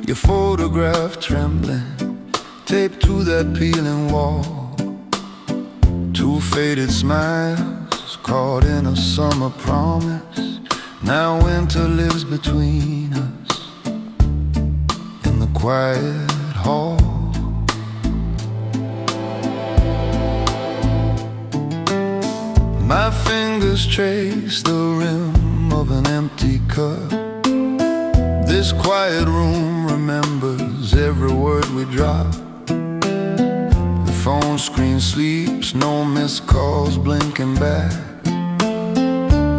Your photograph trembling, taped to that peeling wall. Two faded smiles caught in a summer promise. Now winter lives between us in the quiet hall. My fingers trace the rim of an empty cup. This quiet room remembers every word we drop. The phone screen sleeps, no missed calls blinking back.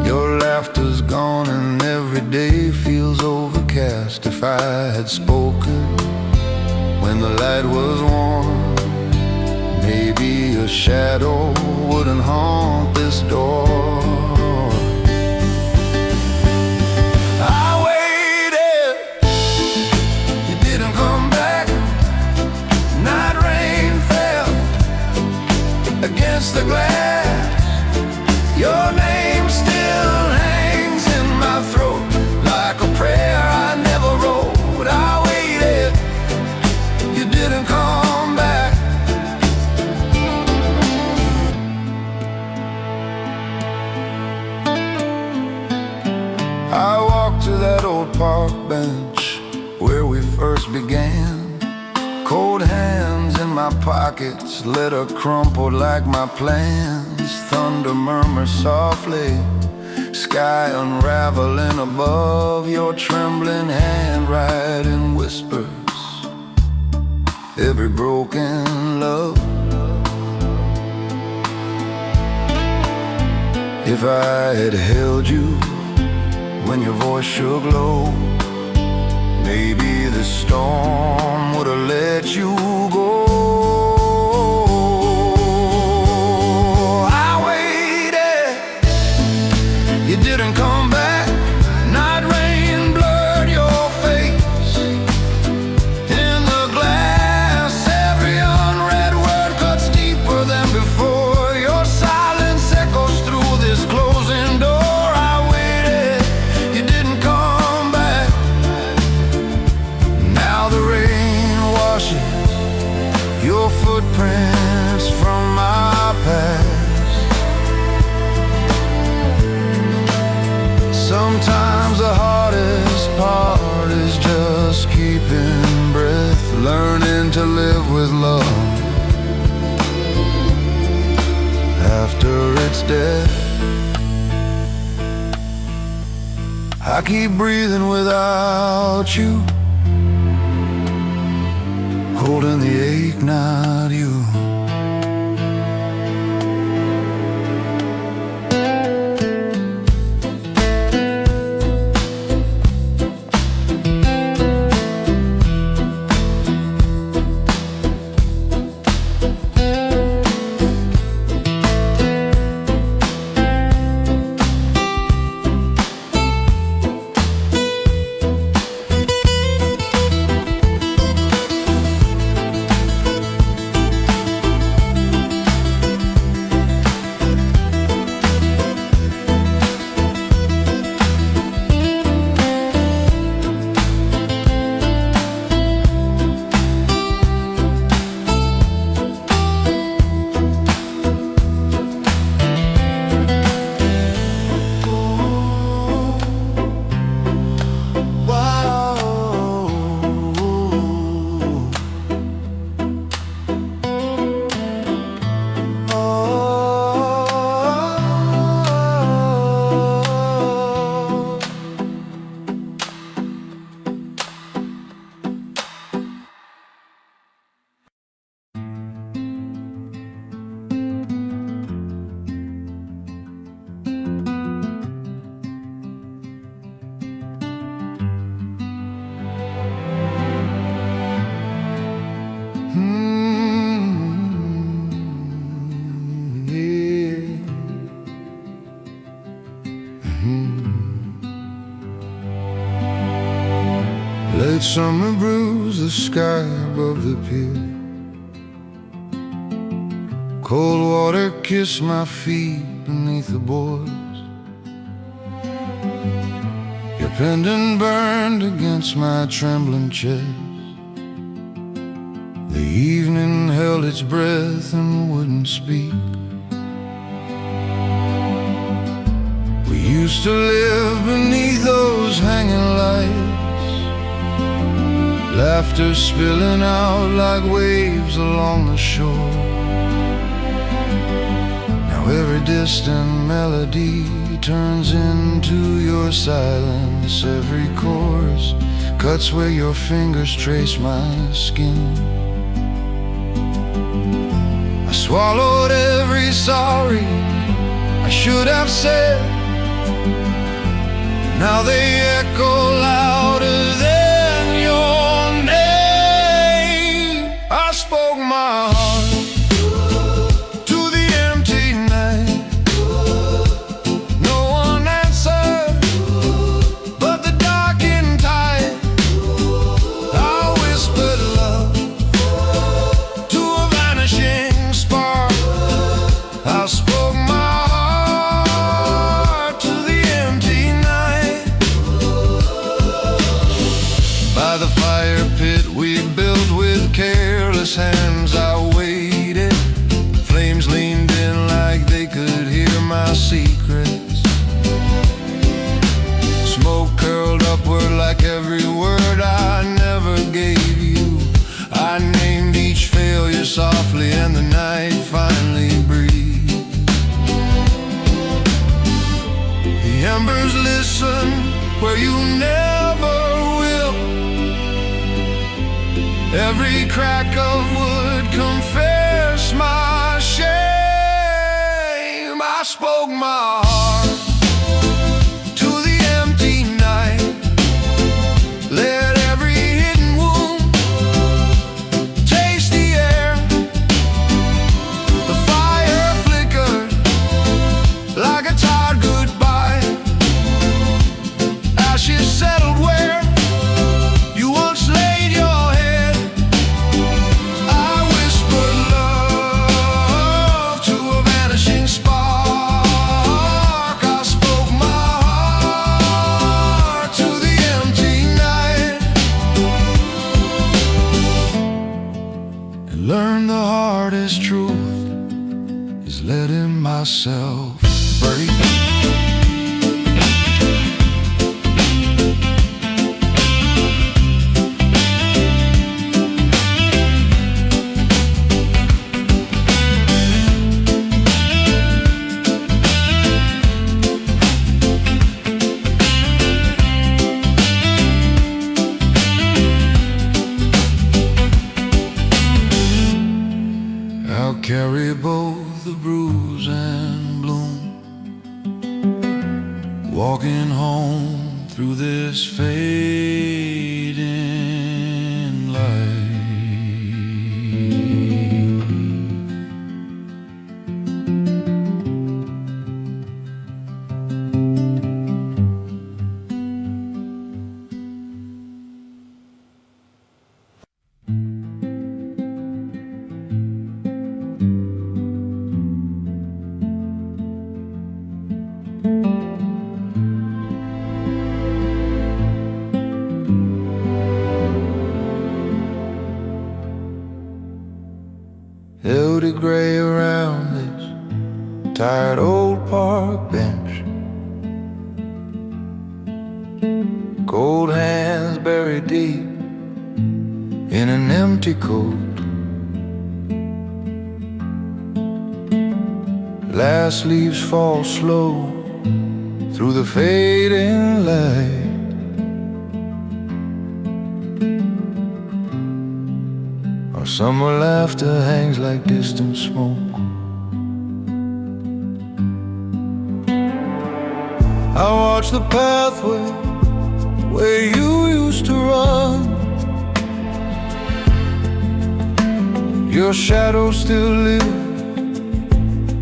Your laughter's gone and every day feels overcast. If I had spoken when the light was warm, maybe a shadow wouldn't haunt this door. I waited, you didn't come back. Night rain fell against the glass. Your name still hangs in my throat like a prayer I never wrote. I waited, you didn't come back. I walked to that old park bench where we first began. Cold hands in my pockets, letter crumpled like my plans. Thunder murmurs softly, sky unraveling above. Your trembling handwriting whispers every broken love. If I had held you when your voice shook low, maybe the storm would have let you go. I waited, you didn't come back. Night rain blurred your face in the glass. Every unread word cuts deeper than before. Your silence echoes through this closing door. Your footprints from my past. Sometimes the hardest part is just keeping breath, learning to live with love after its death. I keep breathing without you, holding the ache, not you. Late summer brews the sky above the pier. Cold water kissed my feet beneath the boards. Your pinned and burned against my trembling chest. The evening held its breath and wouldn't speak. We used to live beneath those hanging lights, laughter spilling out like waves along the shore. Now every distant melody turns into your silence. Every chorus cuts where your fingers trace my skin. I swallowed every sorry I should have said. Now they echo louder than your name. I spoke my heart to the empty night. No one answered but the darkened tide. I whispered love to a vanishing spark. I spoke my heart to the empty night. By the fire pit we built with careless hands, I waited. Flames leaned in like they could hear my secrets. Smoke curled upward like every word I never gave you. I named each failure softly and the night finally breathed. The embers listen where you never will. Every crack of wood confess my shame. I spoke my heart to the empty night. Let every hidden wound taste the air. The fire flickered like a tired goodbye. Ashes settled where you once laid your head. I whispered love to a vanishing spark. I spoke my heart to the empty night, and learned the hardest truth is letting myself break. I'll carry both the bruise and bloom, walking home through this fading light. Held it gray around this tired old park bench. Cold hands buried deep in an empty coat. Last leaves fall slow through the fading light. Our summer laughter hangs like distant smoke. I watch the pathway where you used to run. Your shadow still lives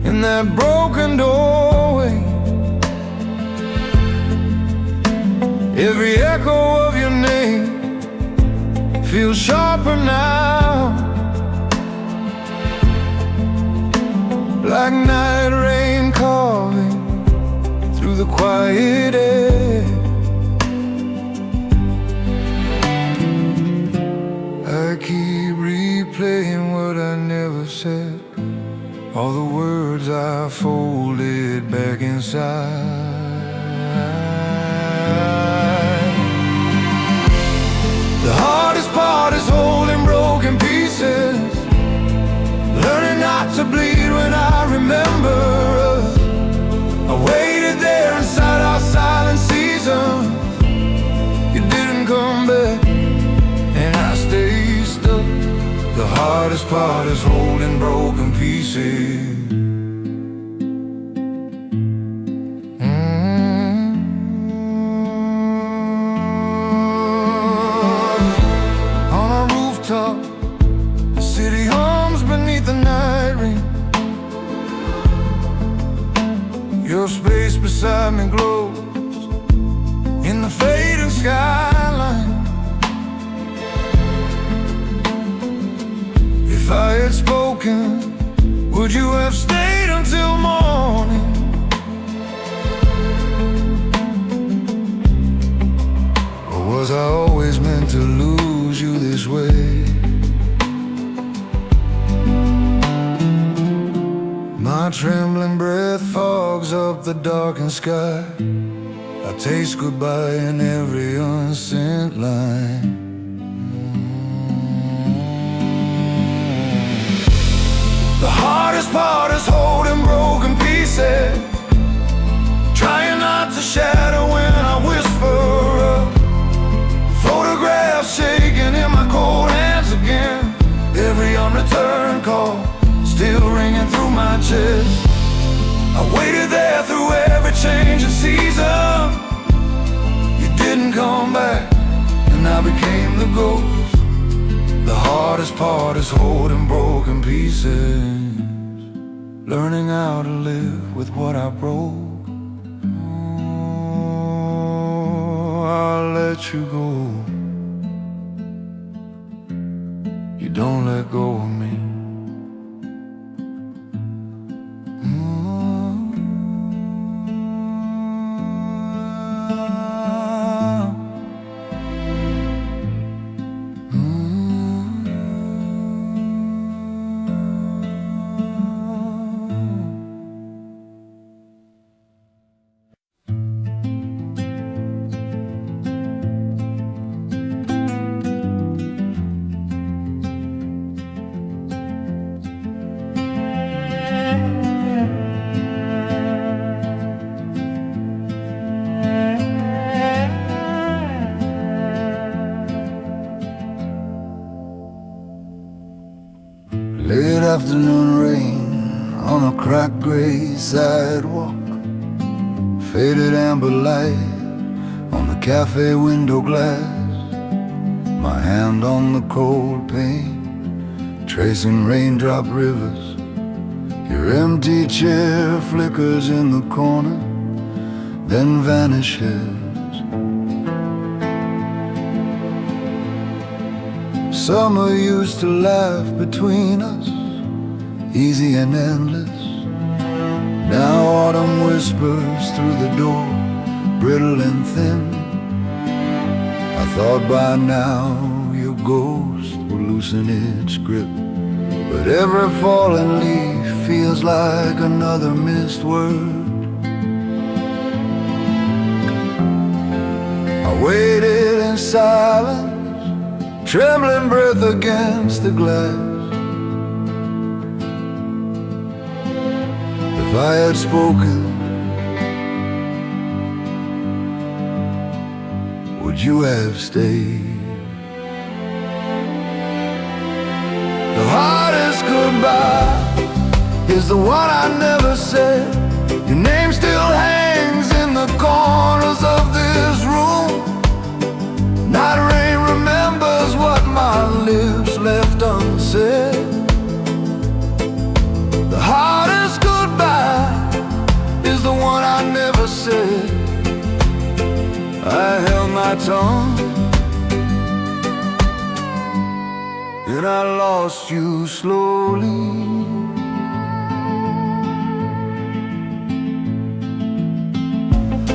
in that broken doorway. Every echo of your name feels sharper now, like night rain carving through the quiet air. said, all the words I folded back inside. The hardest part is holding broken pieces, learning not to bleed when I remember us. I waited there inside our silent season. You didn't come back, and I stayed stuck. The hardest part is holding broken pieces. On a rooftop, the city hums beneath the night rain. Your space beside me glows in the fading skyline. If I had spoken, would you have stayed until morning? Or was I always meant to lose you this way? My trembling breath fogs up the darkened sky. I taste goodbye in every unsent line. The hardest part is holding broken pieces, trying not to shatter when I whisper. Photographs shaking in my cold hands again. Every unreturned call still ringing through my chest. I waited there through every change of season. You didn't come back, and I became the ghost. The hardest part is holding broken pieces, learning how to live with what I broke. Oh, I'll let you go. You don't let go of me. Late afternoon rain on a cracked gray sidewalk, faded amber light on the cafe window glass. My hand on the cold pane, tracing raindrop rivers. Your empty chair flickers in the corner, then vanishes. Summer used to laugh between us, easy and endless. Now autumn whispers through the door, brittle and thin. I thought by now your ghost would loosen its grip, but every fallen leaf feels like another missed word. I waited in silence, trembling breath against the glass. If I had spoken, would you have stayed? The hardest goodbye is the one I never said. Your name still hangs in the corners of this room. Night rain remembers what my lips left unsaid. The hardest goodbye is the one I never said. I held my tongue, and I lost you slowly.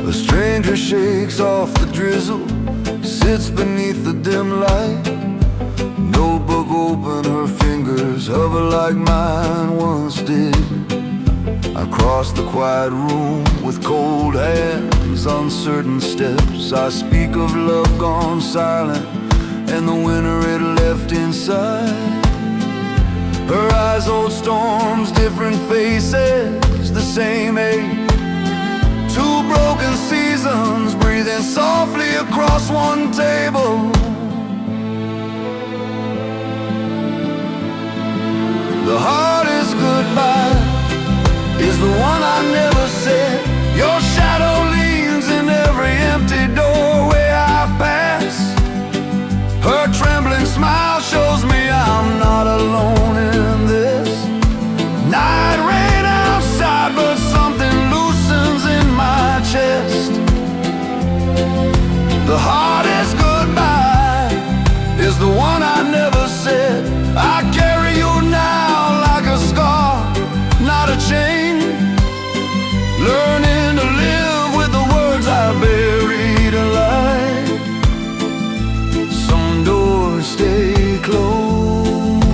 A stranger shakes off the drizzle, sits beneath the dim light. Notebook open, her fingers hover like like mine once did. I cross the quiet room with cold hands, uncertain steps. I speak of love gone silent and the winter it left inside. Her eyes hold storms, different faces, the same age. Two broken seasons breathing softly across one table. The hardest goodbye is the one I never said. Your shadow leans in every empty doorway I pass. Her trembling smile shows me I'm not alone in this. Night rain outside, but something loosens in my chest. The hardest goodbye is the one I never said. I carry you now like a scar, not a chain. Learning to live with the words I buried alive. Some doors stay closed.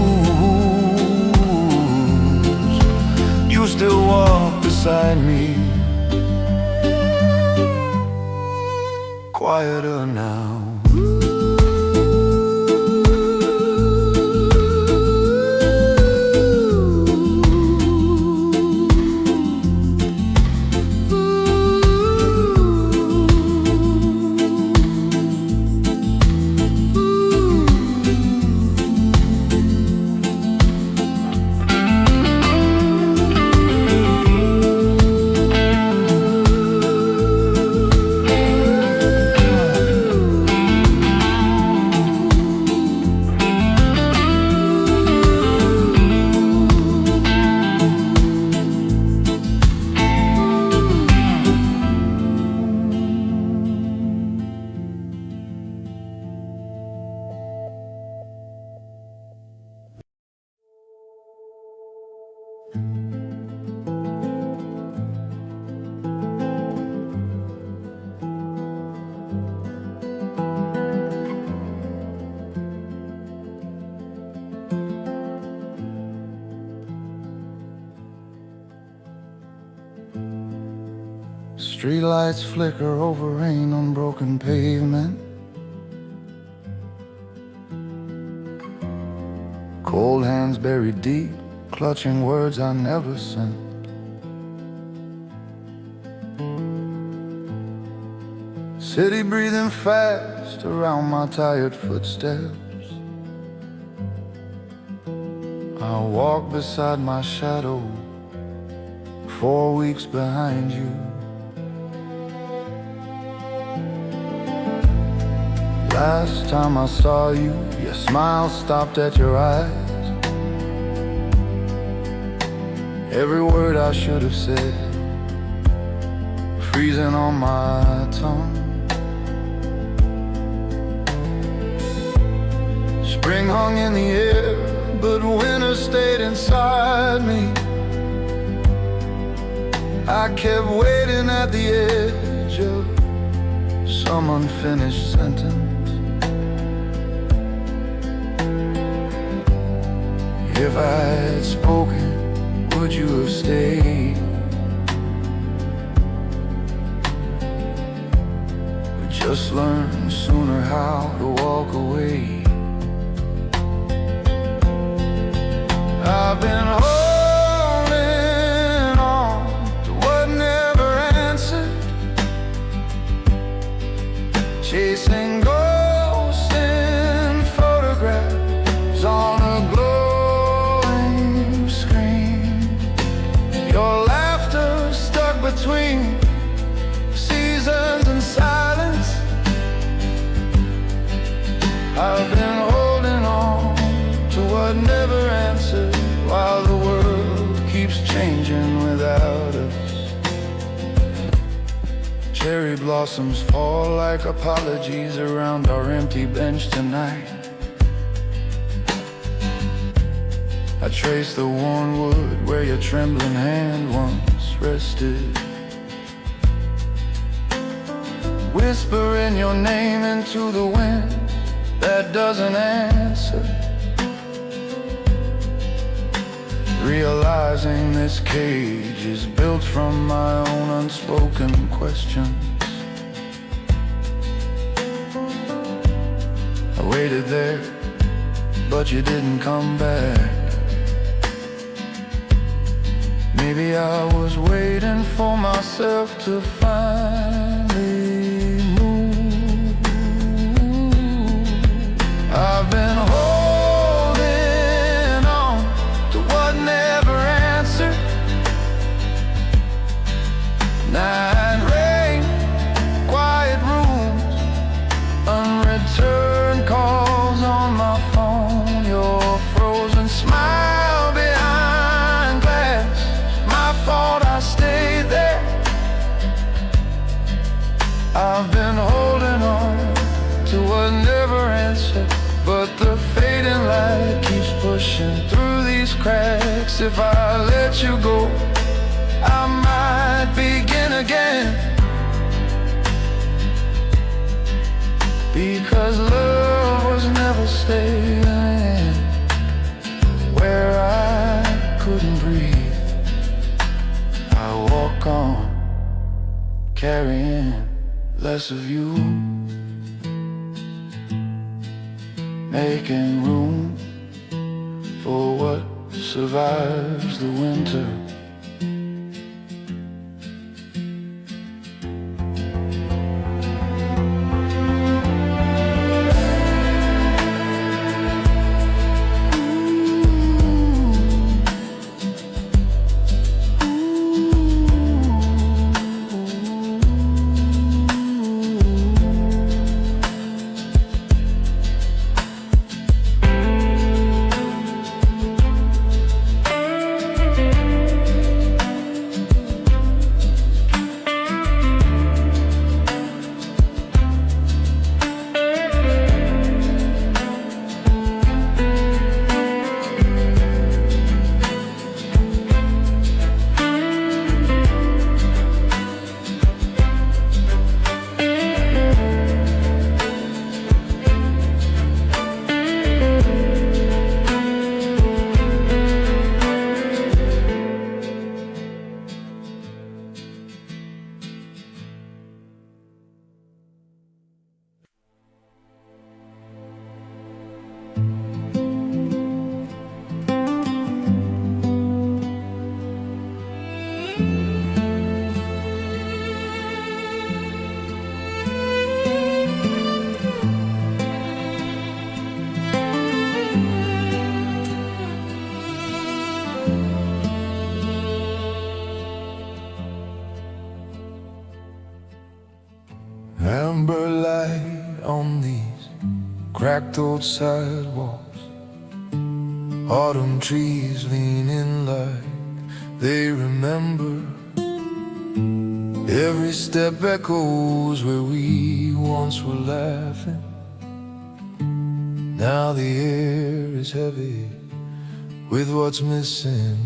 You still walk beside me, quieter now. Streetlights flicker over rain on broken pavement. Cold hands buried deep, clutching words I never sent. City breathing fast around my tired footsteps. I walk beside my shadow, 4 weeks behind you. Last time I saw you, your smile stopped at your eyes. Every word I should have said, freezing on my tongue. Spring hung in the air, but winter stayed inside me. I kept waiting at the edge of some unfinished sentence. If I had spoken, would you have stayed? We just learned sooner how to walk away. I've been holding on to what never answered, chasing ghosts in photographs on a glowing screen. Your laughter stuck between seasons and silence. I've been holding on to what never answered, while the world keeps changing without us. Cherry blossoms fall like apologies around our empty bench tonight. I trace the worn wood where your trembling hand once rested, whispering your name into the wind that doesn't answer. realizing this cage is built from my own unspoken questions. I waited there, but you didn't come back. Maybe I was waiting for myself to finally move. I've been holding on to what never answered. Night rain, quiet rooms, unreturned calls on my phone. Your frozen smile behind glass. My fault I stayed there. I've been holding on to what never answered, but the fading light keeps pushing through these cracks. If I let you go, I might begin again. Because love was never staying where I couldn't breathe. I walk on, carrying less of you, making room for what survives the winter. Amber light on these cracked old sidewalks. Autumn trees leaning like they remember. Every step echoes where we once were laughing. Now the air is heavy with what's missing.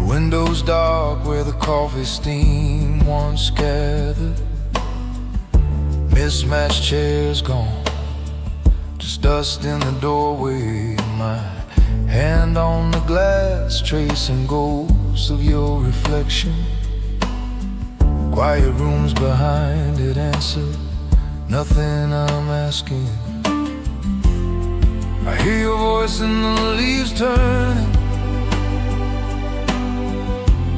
Windows dark where the coffee steam once gathered. Mismatched chairs gone, just dust in the doorway. My hand on the glass, tracing ghosts of your reflection. Quiet rooms behind it answer nothing I'm asking. I hear your voice in the leaves turning,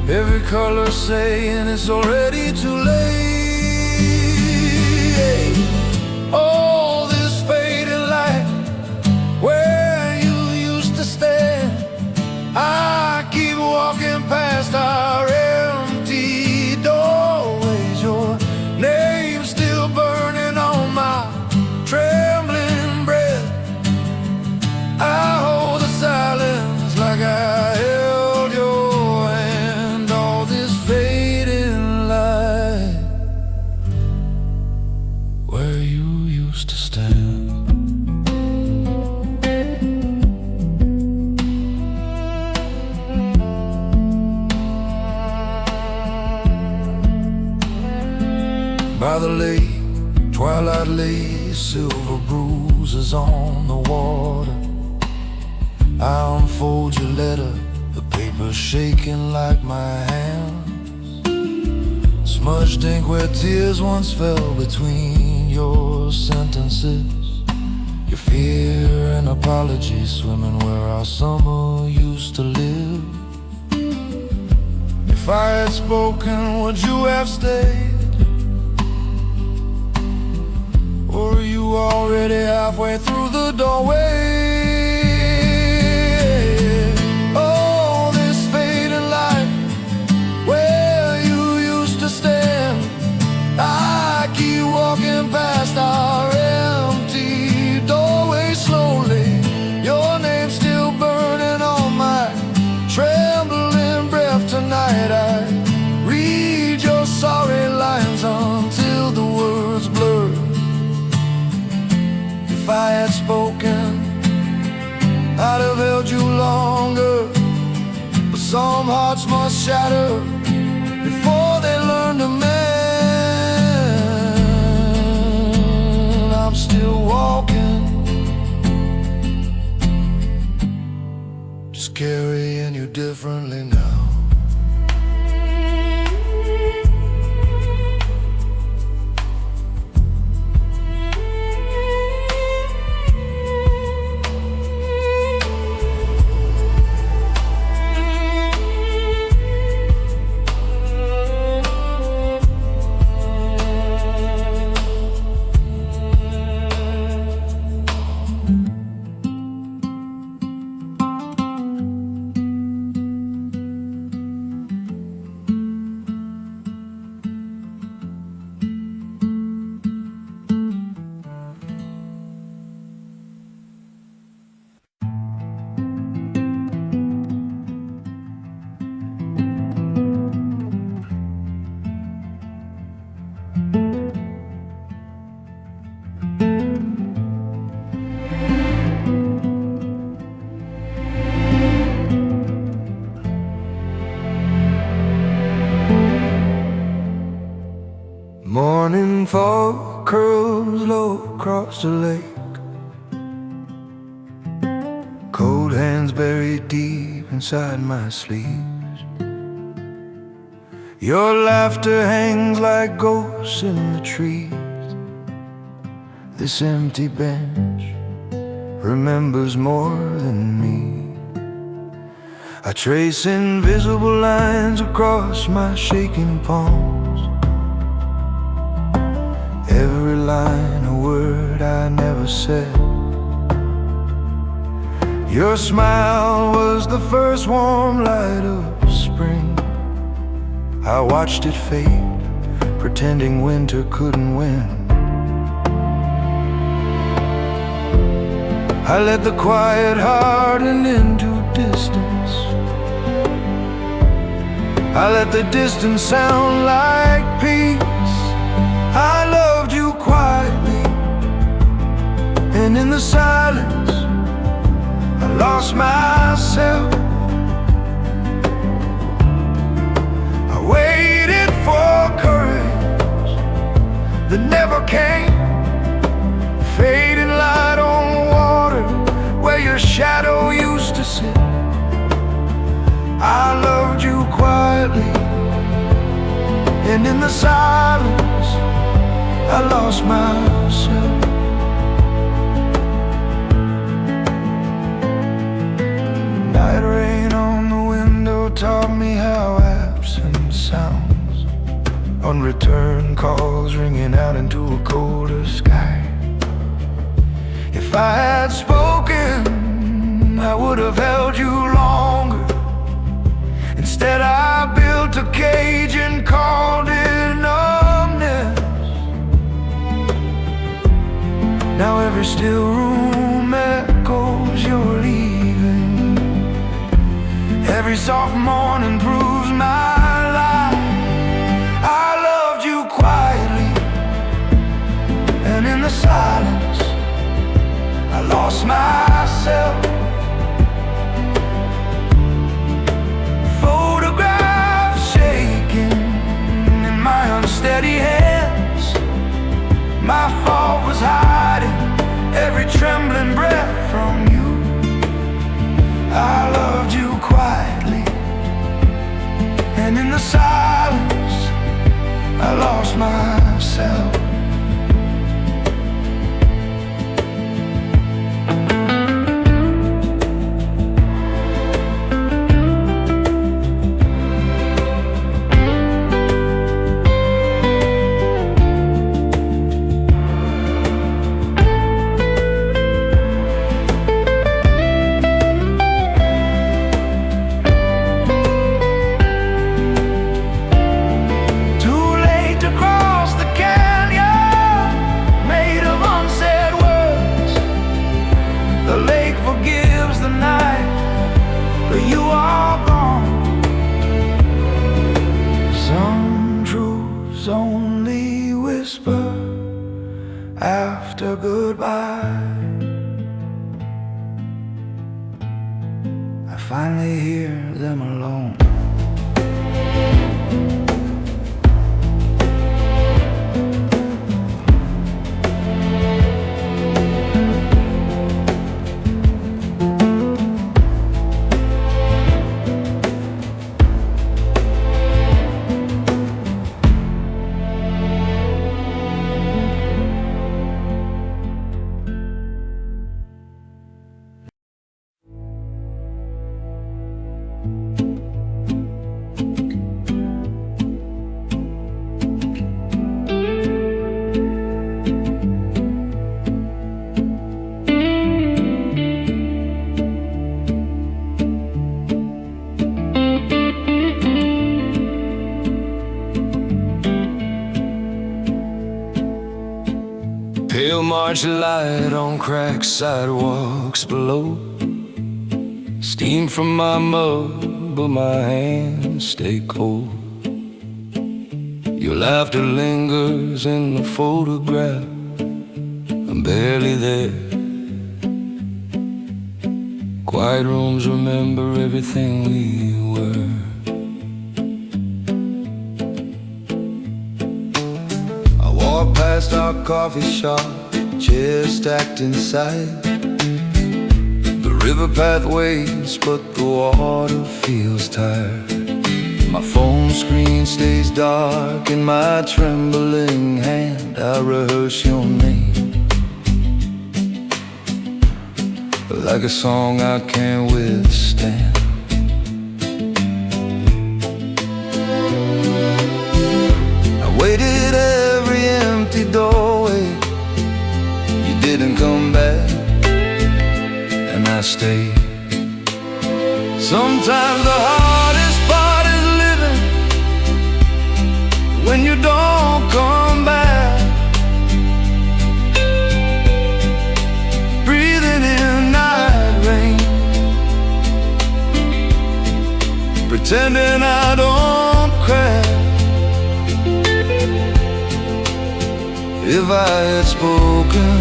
every color saying it's already too late. All this fading light where you used to stand, I keep walking past our empty doorways. Your name still burning on my trembling breath. I hold the silence like I held your hand. All this fading light where you used by the lake, twilight lay, silver bruises on the water. I unfold your letter, the paper shaking like my hands. Smudged ink where tears once fell between your sentences. Your fear and apology swimming where our summer used to live. If I had spoken, would you have stayed? Or are you already halfway through the doorway? Oh, this fading light where you used to stand. I keep walking past our empty doorway slowly. Your name still burning on my trembling breath tonight. I read your sorry lines until the words blur. If I had spoken, I'd have held you longer. But some hearts must shatter before they learn to mend. I'm still walking, just carrying you differently now. Morning fog curls low across the lake. Cold hands buried deep inside my sleeves. Your laughter hangs like ghosts in the trees. This empty bench remembers more than me. I trace invisible lines across my shaking palms. Every line a word I never said. Your smile was the first warm light of spring. I watched it fade, pretending winter couldn't win. I let the quiet harden into distance. I let the distance sound like peace. I loved you quietly, and in the silence I lost myself. I waited for courage that never came. Fading light on the water where your shadow used to sit. I loved you quietly, and in the silence I lost myself. Night rain on the window taught me how absence sounds. Unreturned calls ringing out into a colder sky. If I had spoken, I would have held you longer. Instead I built a cage and called it numbness. Now every still room echoes you're leaving. Every soft morning proves my lie. I loved you quietly, and in the silence I lost myself. Photographs shaking in my unsteady hands. silence, I lost myself. Only whisper after goodbye. I finally hear them alone. Pale March light on cracked sidewalks below. Steam from my mug, but my hands stay cold. Your laughter lingers in the photograph. I'm barely there. Quiet rooms remember everything we were. Walk past our coffee shop, chairs stacked inside. The river pathways, but the water feels tired. My phone screen stays dark in my trembling hand. I rehearse your name like a song I can't withstand. I waited every empty doorway, you didn't come back, and I stayed. Sometimes the hardest part is living when you don't come back. Breathing in night rain, pretending I don't crack. If I had spoken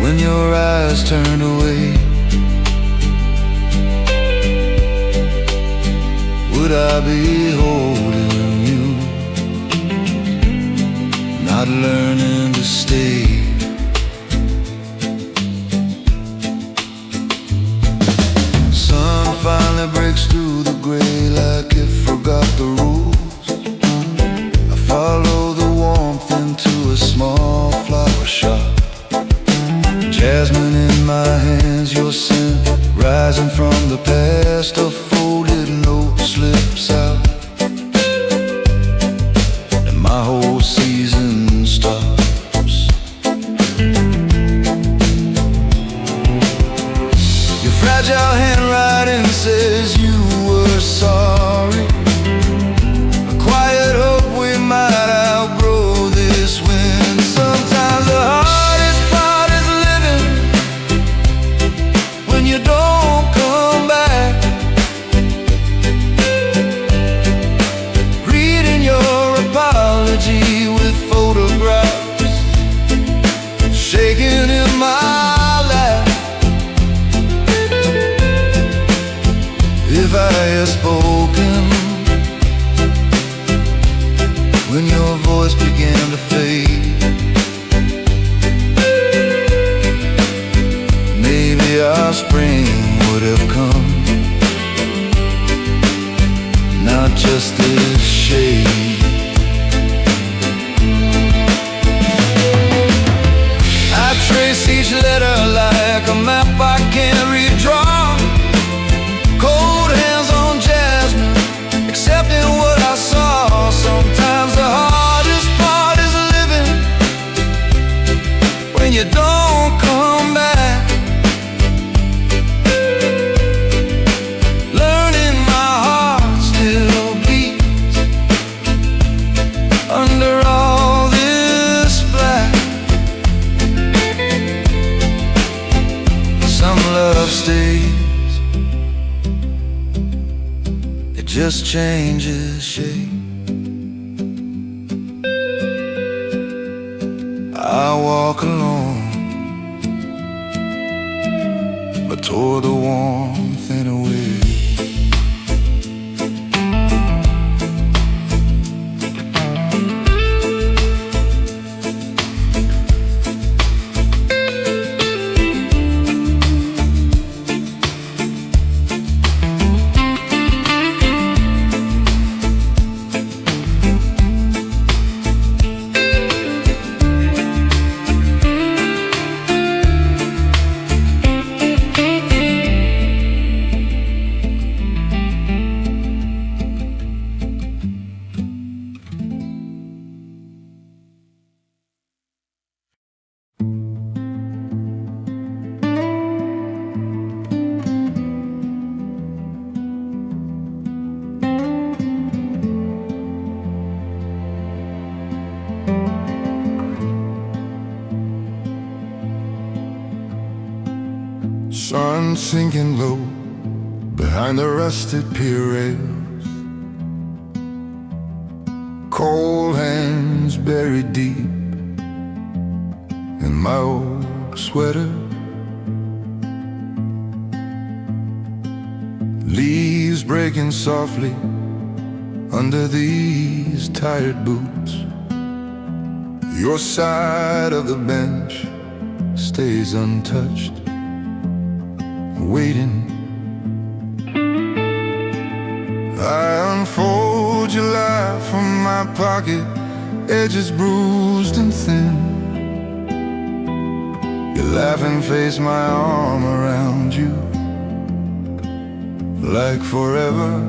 when your eyes turned away, would I be holding you, not learning to stay? Sun finally breaks through the gray like it forgot the rules. Follow the warmth into a small flower shop. Jasmine in my hands, your scent rising from the past. A folded note slips out, and my whole season stops. Your fragile handwriting says you were sorry. A quiet hope we might outgrow this wind. Sometimes the hardest part is living when you don't come back. Reading your apology with photographs, shaking in my lap. If I had spoken when your voice began to fade, maybe our spring would have come. not just a shade. I trace each letter like a map I can't redraw. Cold hands on Jasmine, accepting what I saw. Sometimes the hardest part is living when you don't come back. Learning my heart still beats under all this black. Some love stays, it just changes shape. I walk alone, but toward the warmth and away. Sun sinking low behind the rusted pier rails. Cold hands buried deep in my old sweater. Leaves breaking softly under these tired boots. Your side of the bench stays untouched, waiting. I unfold your life from my pocket, edges bruised and thin. Your laughing face, my arm around you, like forever.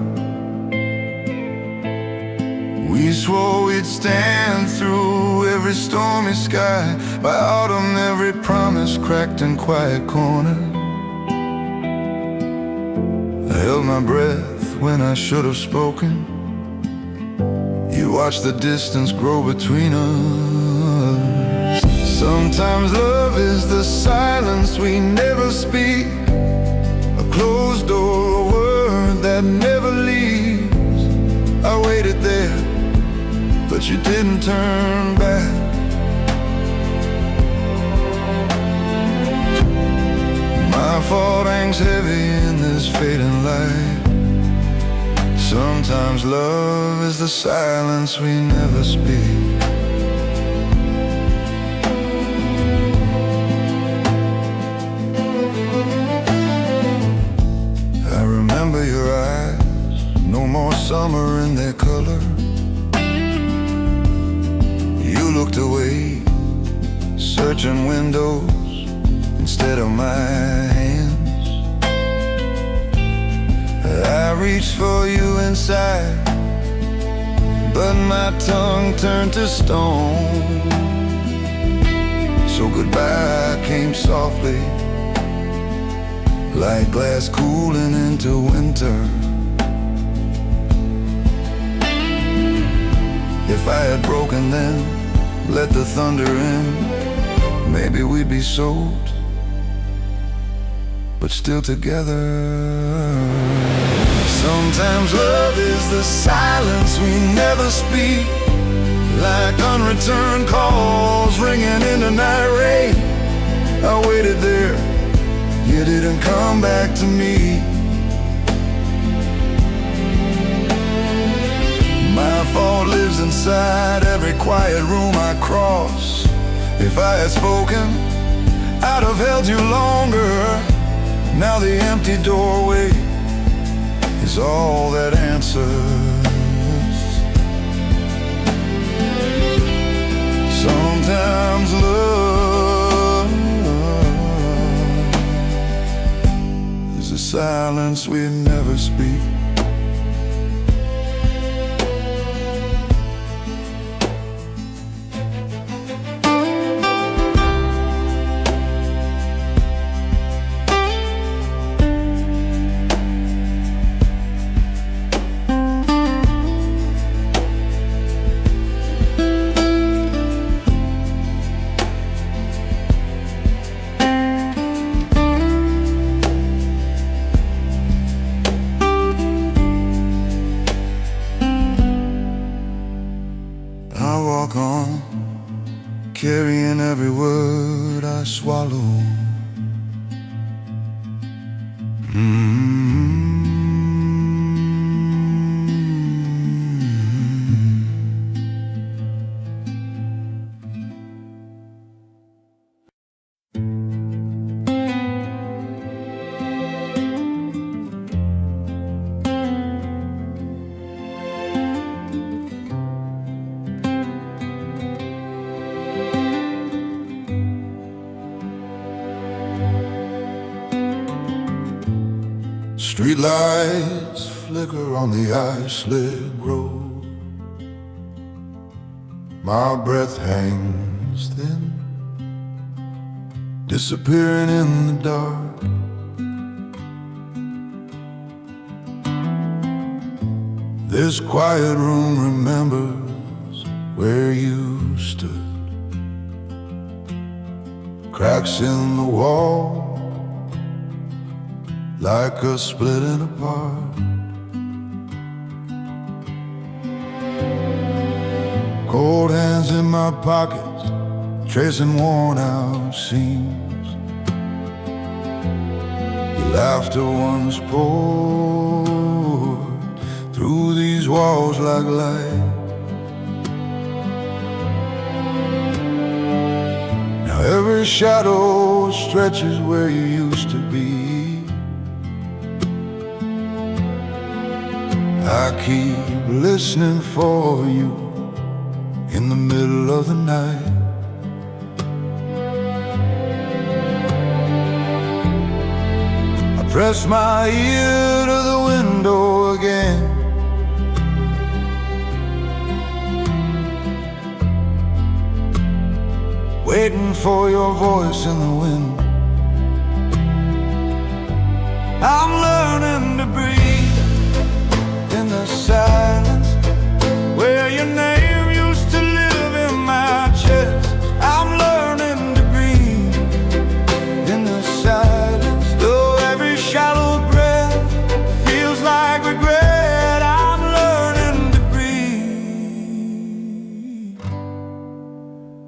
We swore we'd stand through every stormy sky. By autumn, every promise cracked in quiet corners. I held my breath when I should have spoken. You watched the distance grow between us. Sometimes love is the silence we never speak, a closed door, a word that never leaves. I waited there, but you didn't turn back. My fault hangs heavy in this fading light. Sometimes love is the silence we never speak. I remember your eyes, no more summer in their color. You looked away, searching windows instead of my hands. I reached for you inside, but my tongue turned to stone. So goodbye came softly, like glass cooling into winter. If I had broken then, let the thunder in, maybe we'd be soaked, but still together. Sometimes love is the silence we never speak, like unreturned calls ringing in the night rain. I waited there, you didn't come back to me. My fault lives inside every quiet room I cross. If I had spoken, I'd have held you longer. Now the empty doorway is all that answers. sometimes love is a silence we never speak. Carrying every word I swallow. Street lights flicker on the ice-lit road. My breath hangs thin, disappearing in the dark. This quiet room remembers where you stood. Cracks in the wall, like a splitting apart. Cold hands in my pockets, tracing worn out seams. Your laughter once poured through these walls like light. Now every shadow stretches where you used to be. I keep listening for you in the middle of the night. I press my ear to the window again. Waiting for your voice in the wind. I'm learning to breathe in the silence where your name used to live in my chest. I'm learning to breathe in the silence, though every shallow breath feels like regret. I'm learning to breathe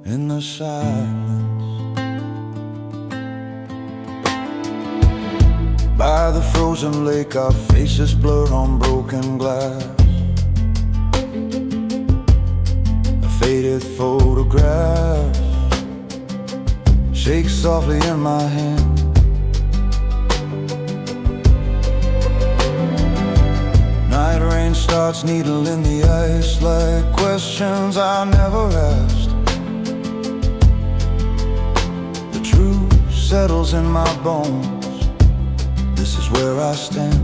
in the silence. By the frozen lake, our faces blur on broken glass. A faded photograph shakes softly in my hand. Night rain starts needling the ice like questions I never asked. The truth settles in my bones. This is where I stand.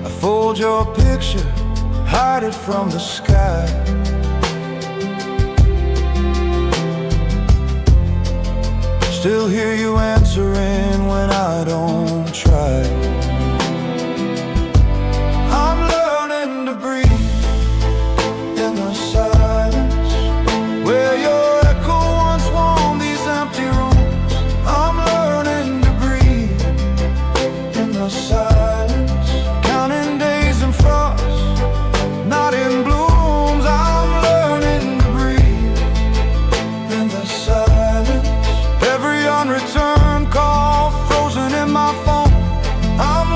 I fold your picture, hide it from the sky. Still hear you answering when I don't try. I'm learning to breathe in the silence where your silence, counting days in frost, not in blooms. I'm learning to breathe in the silence. Every unreturned call frozen in my phone. I'm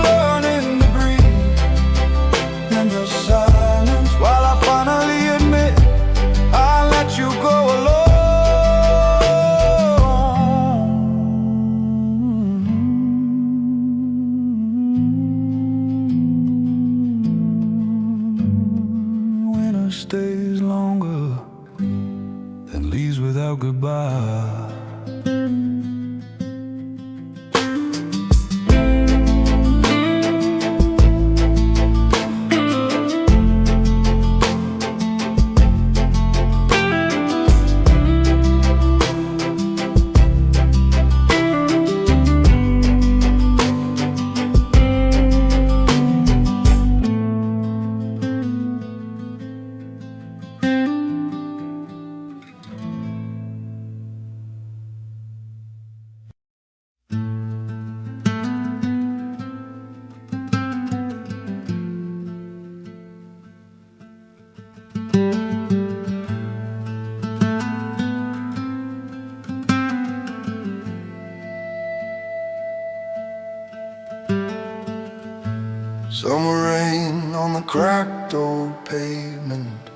Summer rain on the cracked old pavement,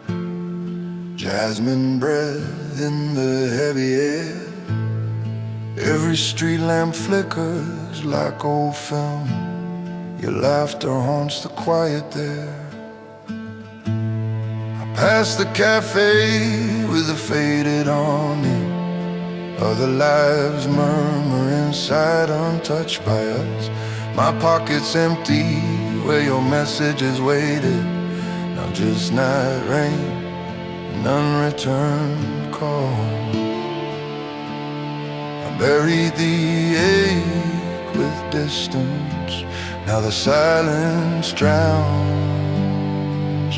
jasmine breath in the heavy air. Every street lamp flickers like old film. Your laughter haunts the quiet there. I pass the cafe with a faded awning. Other lives murmur inside, untouched by us. My pocket's empty where your message is waited. Now just night rain and unreturned calls. I buried the ache with distance. Now the silence drowns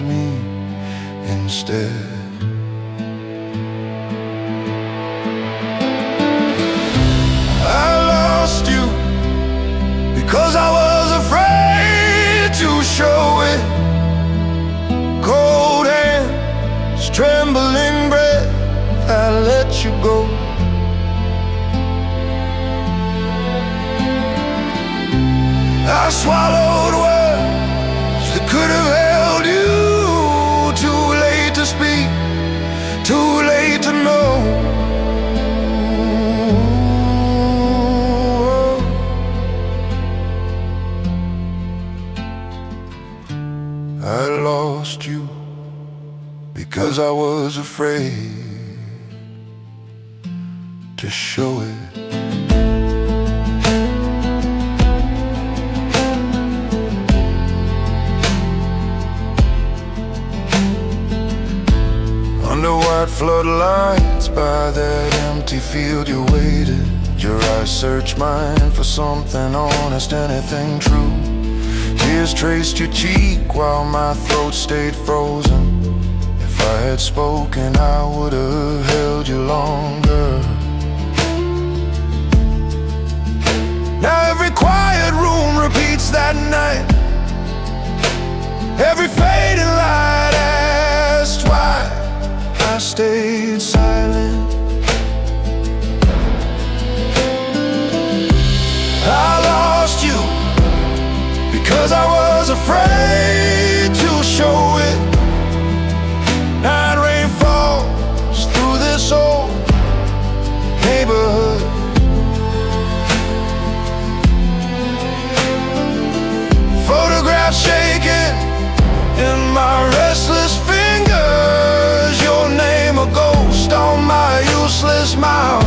me instead. I lost you because I was afraid to show it. Cold hands, trembling breath, I let you go. I swallowed words that could have held you. Too late to speak, too late to know. I lost you because I was afraid to show it. Under white floodlights by that empty field you waited. Your eyes searched mine for something honest, anything true. Tears traced your cheek while my throat stayed frozen. If I had spoken, I would have held you longer. Now every quiet room repeats that night. Every fading light asks why I stayed silent. I lost you because I was afraid to show it. Night rain falls through this old neighborhood. Photographs shaking in my restless fingers. Your name a ghost on my useless mouth.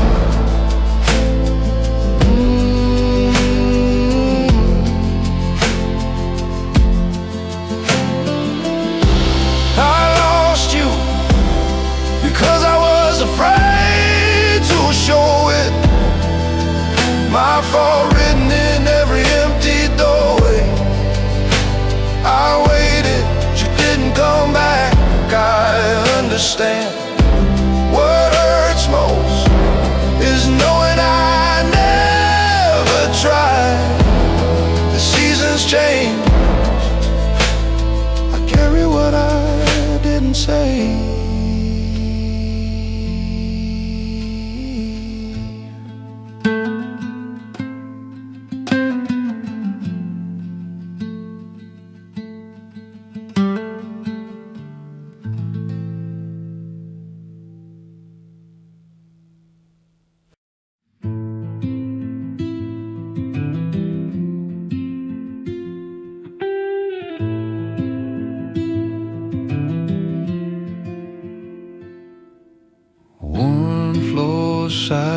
Because I was afraid to show it. My fault written in every empty doorway. I waited, you didn't come back. I understand. What hurts most is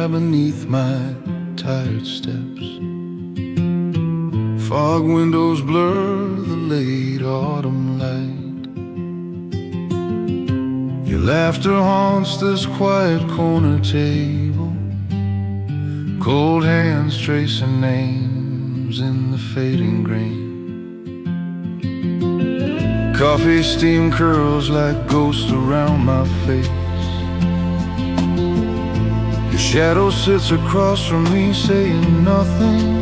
lie beneath my tired steps. Fog windows blur the late autumn light. Your laughter haunts this quiet corner table. Cold hands tracing names in the fading grain. Coffee steam curls like ghosts around my face. Your shadow sits across from me saying nothing.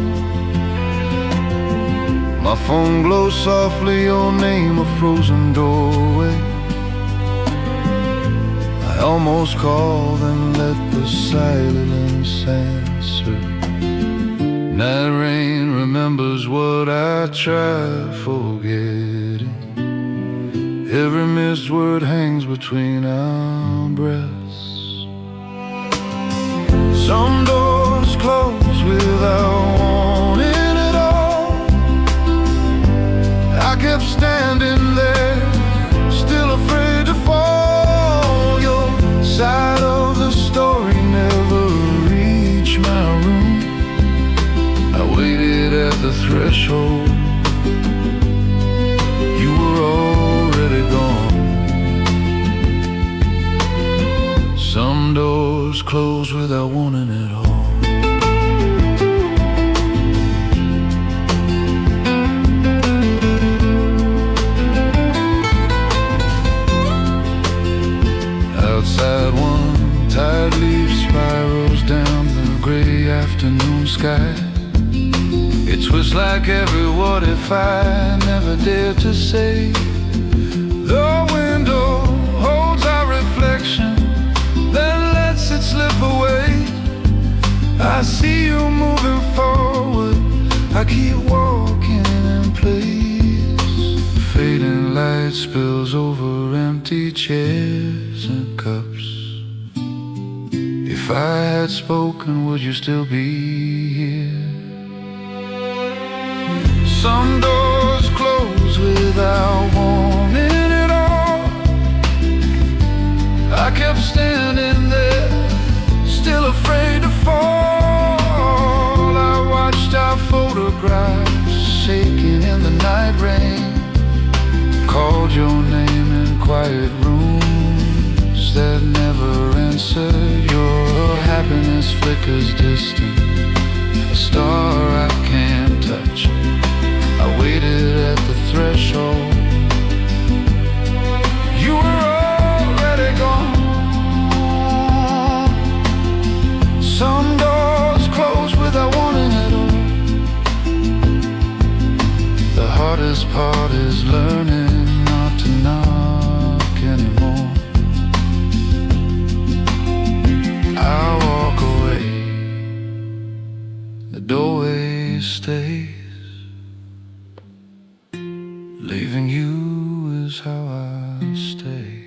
My phone glows softly, your name a frozen doorway. I almost called and let the silence answer. Night rain remembers what I tried forgetting. Every missed word hangs between our breaths. Some doors close without warning at all. I kept standing there, still afraid to fall. Your side of the story never reached my room. I waited at the threshold. You were already gone. Some doors close without warning at all. Outside, one tired leaf spirals down the gray afternoon sky. It twists like every what if I never dared to say. The window holds our reflection, then lets it slip away. I see you moving forward, I keep walking in place. Fading light spills over empty chairs and cups. If I had spoken, would you still be here? Some doors close without warning at all. I kept standing there, still afraid to fall. I watched our photographs shaking in the night rain. Called your name in quiet rooms that never answered. Your happiness flickers distant, a star I can't touch. I waited at the threshold. You were already gone. Some doors close without warning at all. The hardest part is learning not to knock anymore. I walk away, the doorway stays. Leaving you is how I stay.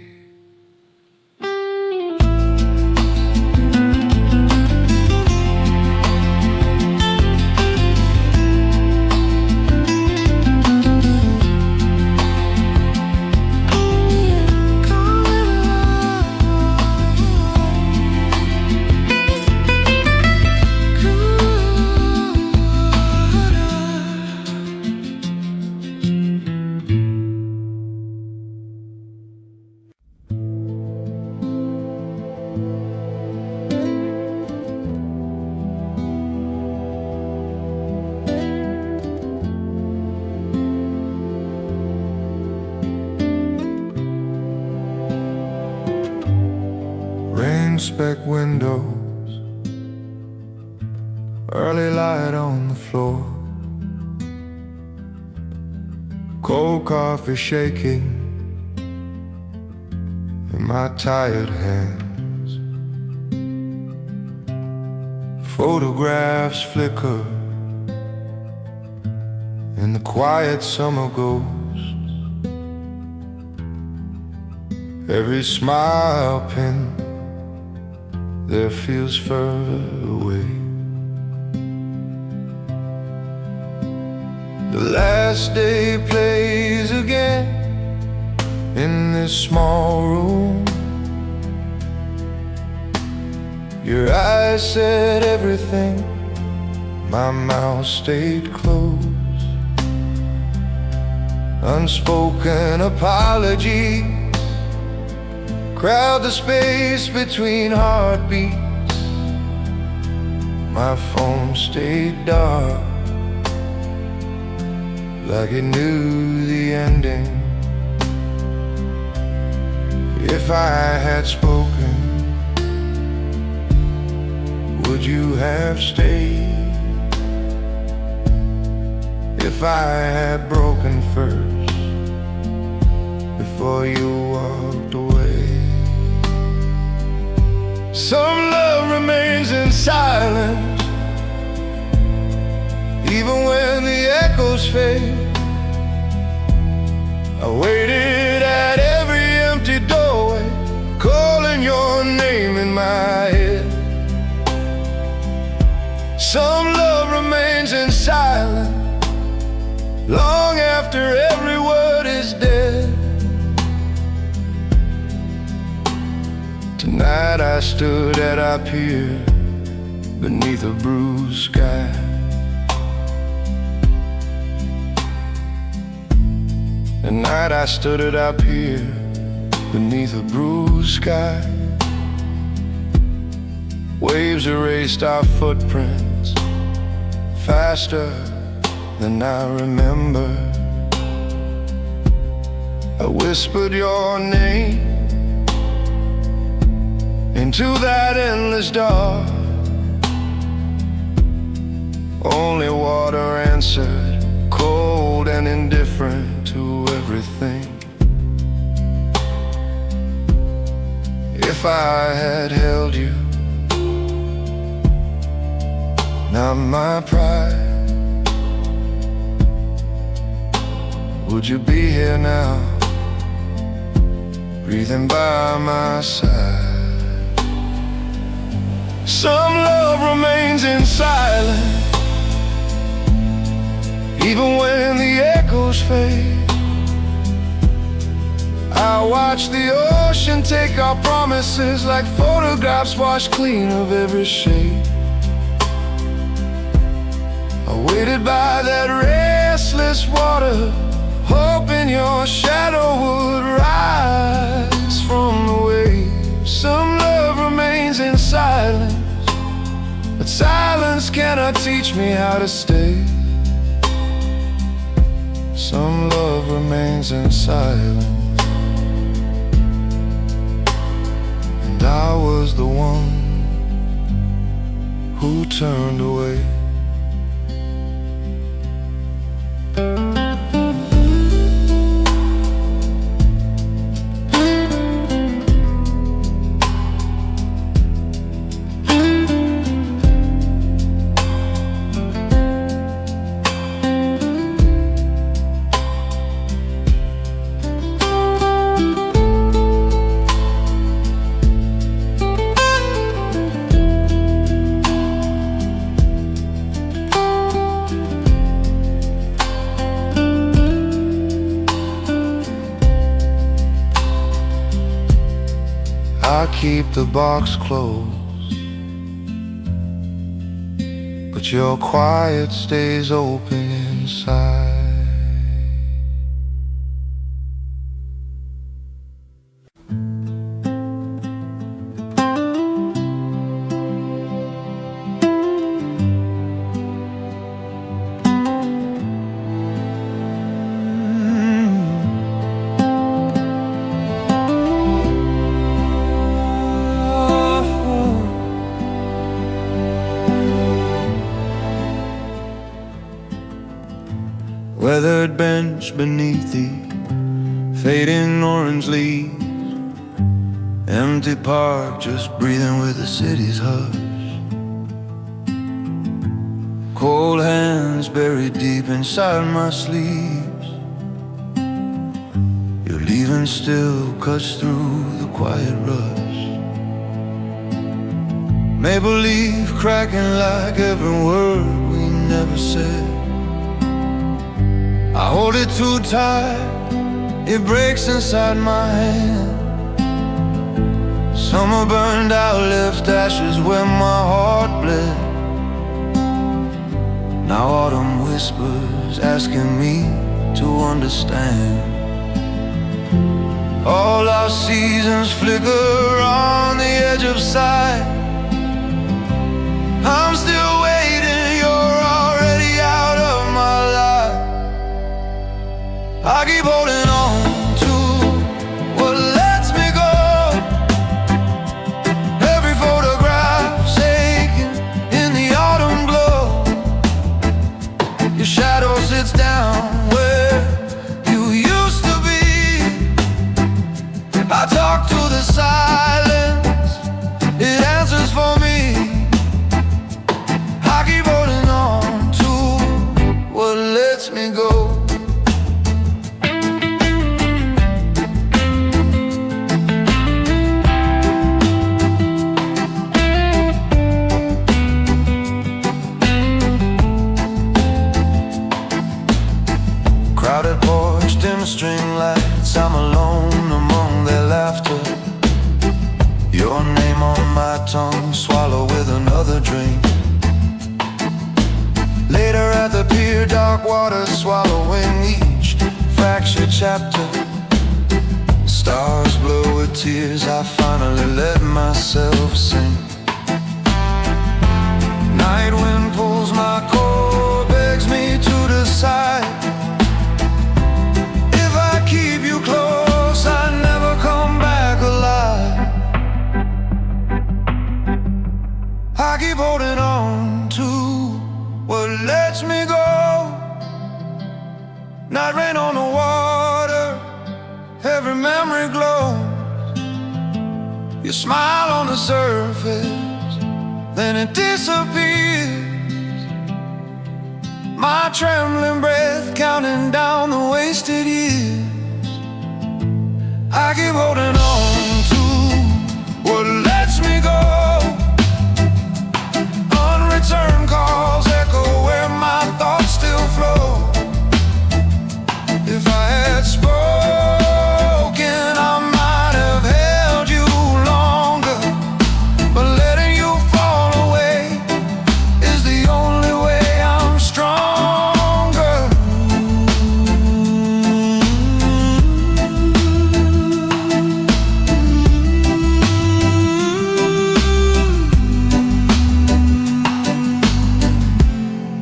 Rain-speck windows, early light on the floor, cold coffee shaking in my tired hands. Photographs flicker in the quiet summer ghost. Every smile pin there feels further away. The last day plays again in this small room. Your eyes said everything, my mouth stayed closed. Unspoken apologies crowd the space between heartbeats. My phone stayed dark, like it knew the ending. If I had spoken, would you have stayed? If I had broken first, before you walked away. Some love remains in silence, even when the echoes fade. I waited at every empty doorway, calling your name in my head. Some love remains in silence, long after every word is dead. Tonight I stood at our pier, beneath a bruised sky. Tonight I stood at our pier, beneath a bruised sky. Waves erased our footprints faster than I remember. I whispered your name into that endless dark. Only water answered, cold and indifferent to everything. If I had held you, not my pride, would you be here now, breathing by my side? Some love remains in silence, even when the echoes fade. I watch the ocean take our promises like photographs washed clean of every shade. I waited by that restless water, hoping your shadow would rise from the waves. Some love remains in silence, but silence cannot teach me how to stay. Some love remains in silence, and I was the one who turned away. I keep the box closed, but your quiet stays open inside. Weathered bench beneath the fading orange leaves, empty park just breathing with the city's hush. Cold hands buried deep inside my sleeves. Your leaving still cuts through the quiet rush. Maple leaf cracking like every word we never said. I hold it too tight, it breaks inside my hand. Summer burned out, left ashes where my heart bled. Now autumn whispers, asking me to understand. All our seasons flicker on the edge of sight. I'm still waiting, you're already out of my life. I keep holding on to what lets me go. Every photograph's aching in the autumn glow. Your shadow sits down where you used to be. I talk to the silence, it answers for me. I keep holding on to what lets me go. Crowded porch, dim string lights, I'm alone among their laughter. Your name on my tongue, swallow with another drink. Later at the pier, dark water swallowing each fractured chapter. Stars blur with tears, I finally let myself sink. Night wind pulls my core, begs me to decide. If I keep you close, I never come back alive. I keep holding on to what lets me go. Night rain on the water, every memory glows. You smile on the surface, then it disappears. My trembling breath counting down the wasted years. I keep holding on to what lets me go. Unreturned calls echo where my thoughts still flow. If I had spoken, I might have held you longer. But letting you fall away is the only way I'm stronger.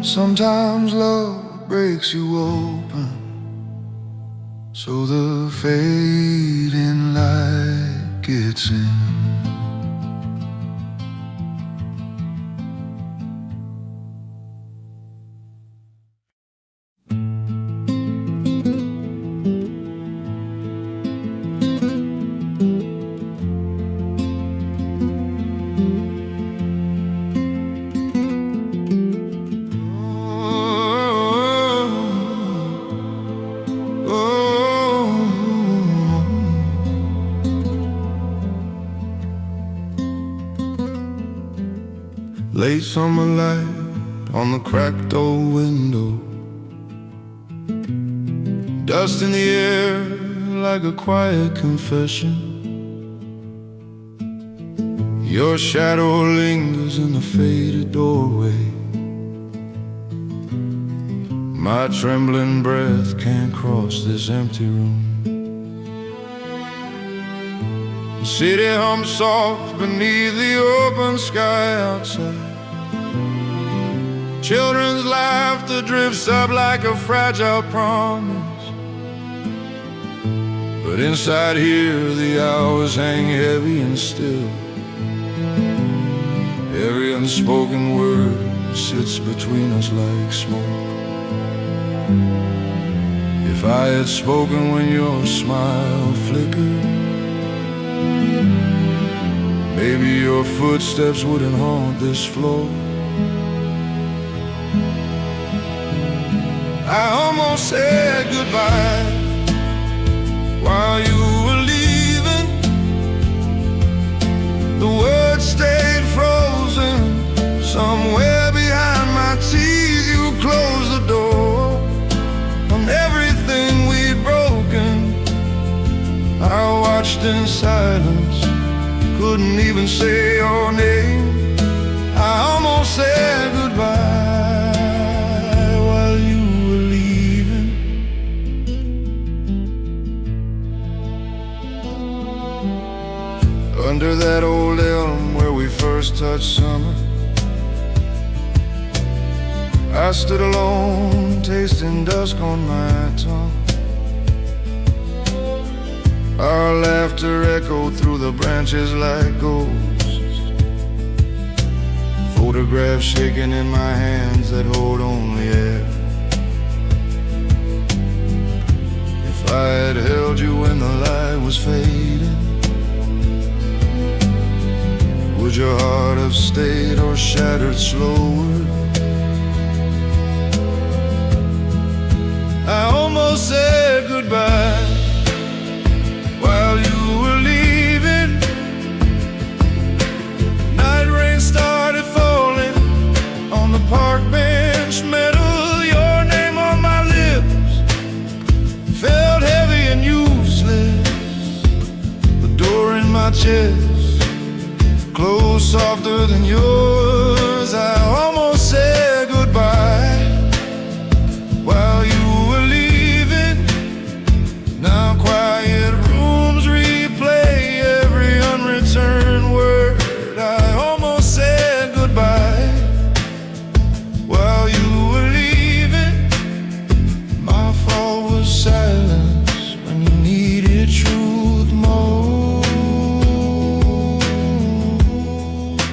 Sometimes love breaks you open, so the fading light gets in. Late summer light on the cracked old window, dust in the air like a quiet confession. Your shadow lingers in the faded doorway. My trembling breath can't cross this empty room. The city hums soft beneath the open sky outside. Children's laughter drifts up like a fragile promise. But inside here the hours hang heavy and still. Every unspoken word sits between us like smoke. If I had spoken when your smile flickered, maybe your footsteps wouldn't haunt this floor. I almost said goodbye while you were leaving. The words stayed frozen somewhere behind my teeth. You closed the door on everything we'd broken. I watched in silence couldn't even say your name. I almost said goodbye while you were leaving. Under that old elm where we first touched summer, I stood alone, tasting dusk on my tongue. Our laughter echoed through the branches like ghosts, photographs shaking in my hands that hold only air. If I had held you when the light was fading, would your heart have stayed or shattered slower? I almost said goodbye while you were leaving. Night rain started falling on the park bench metal. Your name on my lips felt heavy and useless. The door in my chest closed softer than yours. I almost said goodbye while you were leaving. Now quiet rooms replay every unreturned word. I almost said goodbye while you were leaving. My fault was silence when you needed truth most.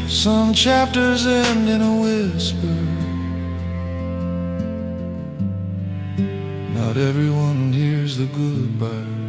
Some chapters end in a whisper. Not everyone hears the goodbye.